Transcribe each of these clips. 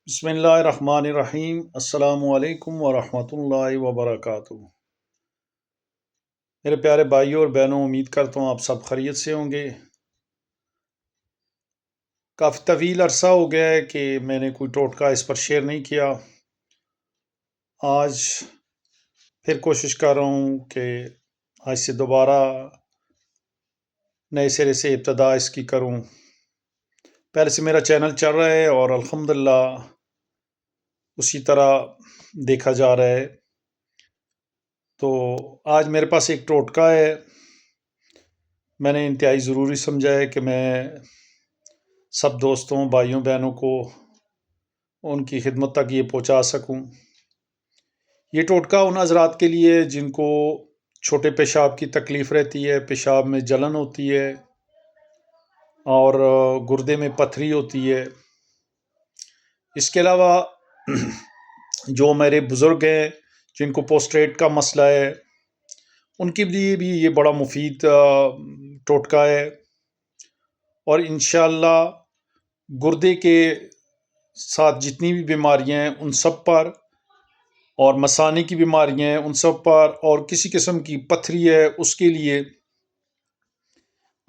بسم اللہ الرحمن الرحیم۔ السلام علیکم ورحمۃ اللہ وبرکاتہ۔ میرے پیارے بھائیوں اور بہنوں، امید کرتا ہوں آپ سب خیریت سے ہوں گے۔ کافی طویل عرصہ ہو گیا ہے کہ میں نے کوئی ٹوٹکا اس پر شیئر نہیں کیا۔ آج پھر کوشش کر رہا ہوں کہ آج سے دوبارہ نئے سرے سے ابتدا اس کی کروں۔ پہلے سے میرا چینل چل رہا ہے اور الحمدللہ اسی طرح دیکھا جا رہا ہے۔ تو آج میرے پاس ایک ٹوٹکا ہے، میں نے انتہائی ضروری سمجھا ہے کہ میں سب دوستوں، بھائیوں، بہنوں کو ان کی خدمت تک یہ پہنچا سکوں۔ یہ ٹوٹکا ان حضرات کے لیے جن کو چھوٹے پیشاب کی تکلیف رہتی ہے، پیشاب میں جلن ہوتی ہے اور گردے میں پتھری ہوتی ہے۔ اس کے علاوہ جو میرے بزرگ ہیں جن کو پوسٹریٹ کا مسئلہ ہے، ان کے لیے بھی یہ بڑا مفید ٹوٹکا ہے، اور انشاءاللہ گردے کے ساتھ جتنی بھی بیماریاں ہیں ان سب پر، اور مثانے کی بیماریاں ہیں ان سب پر، اور کسی قسم کی پتھری ہے اس کے لیے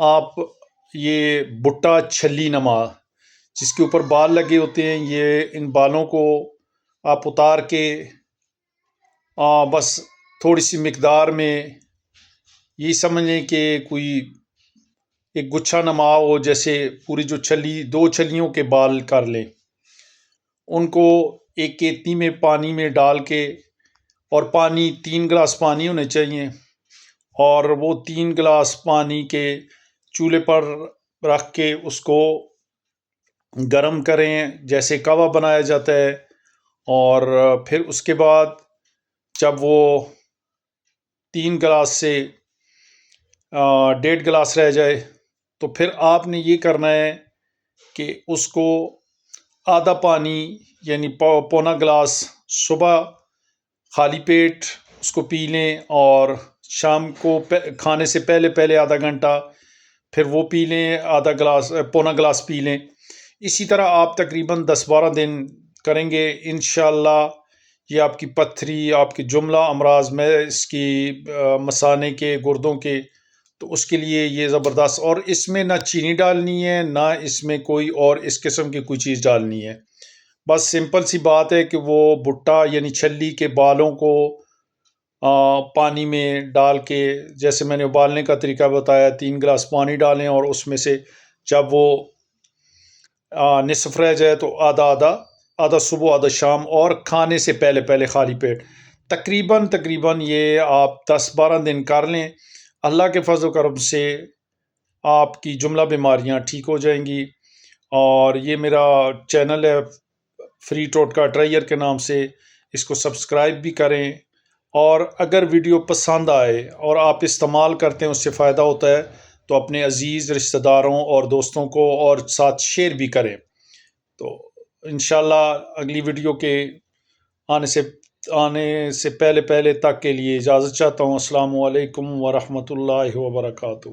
آپ یہ بھٹا چھلی نما، جس کے اوپر بال لگے ہوتے ہیں، ان بالوں کو آپ اتار کے بس تھوڑی سی مقدار میں یہ سمجھ لیں کہ کوئی ایک گچھا نما ہو، جیسے پوری جو دو چھلیوں کے بال کر لیں، ان کو ایک کیتلی میں پانی میں ڈال کے، اور 3 گلاس پانی ہونے چاہیے، اور وہ 3 گلاس پانی کے چولہے پر رکھ کے اس کو گرم کریں جیسے کہوہ بنایا جاتا ہے، اور پھر اس کے بعد جب وہ 3 گلاس سے 1.5 گلاس رہ جائے تو پھر آپ نے یہ کرنا ہے کہ اس کو آدھا پانی یعنی پونا گلاس صبح خالی پیٹ اس کو پی لیں، اور شام کو کھانے سے پہلے آدھا گھنٹہ پھر وہ پی لیں، پونا گلاس پی لیں۔ اسی طرح آپ تقریباً 10-12 دن کریں گے، انشاءاللہ یہ آپ کی پتھری، آپ کے جملہ امراض میں اس کی مثانے کے، گردوں کے، تو اس کے لیے یہ زبردست، اور اس میں نہ چینی ڈالنی ہے، نہ اس میں کوئی اور اس قسم کی کوئی چیز ڈالنی ہے۔ بس سمپل سی بات ہے کہ وہ بھٹا یعنی چھلی کے بالوں کو پانی میں ڈال کے، جیسے میں نے ابالنے کا طریقہ بتایا، 3 گلاس پانی ڈالیں، اور اس میں سے جب وہ نصف رہ جائے تو آدھا صبح آدھا شام، اور کھانے سے پہلے خالی پیٹ تقریباً یہ آپ 10-12 دن کر لیں۔ اللہ کے فضل و کرم سے آپ کی جملہ بیماریاں ٹھیک ہو جائیں گی۔ اور یہ میرا چینل ہے فری ٹوٹکا ٹرائیر کے نام سے، اس کو سبسکرائب بھی کریں، اور اگر ویڈیو پسند آئے اور آپ استعمال کرتے ہیں، اس سے فائدہ ہوتا ہے، تو اپنے عزیز رشتہ داروں اور دوستوں کو اور ساتھ شیئر بھی کریں۔ تو انشاءاللہ اگلی ویڈیو کے آنے سے پہلے تک کے لیے اجازت چاہتا ہوں۔ السلام علیکم ورحمۃ اللہ وبرکاتہ۔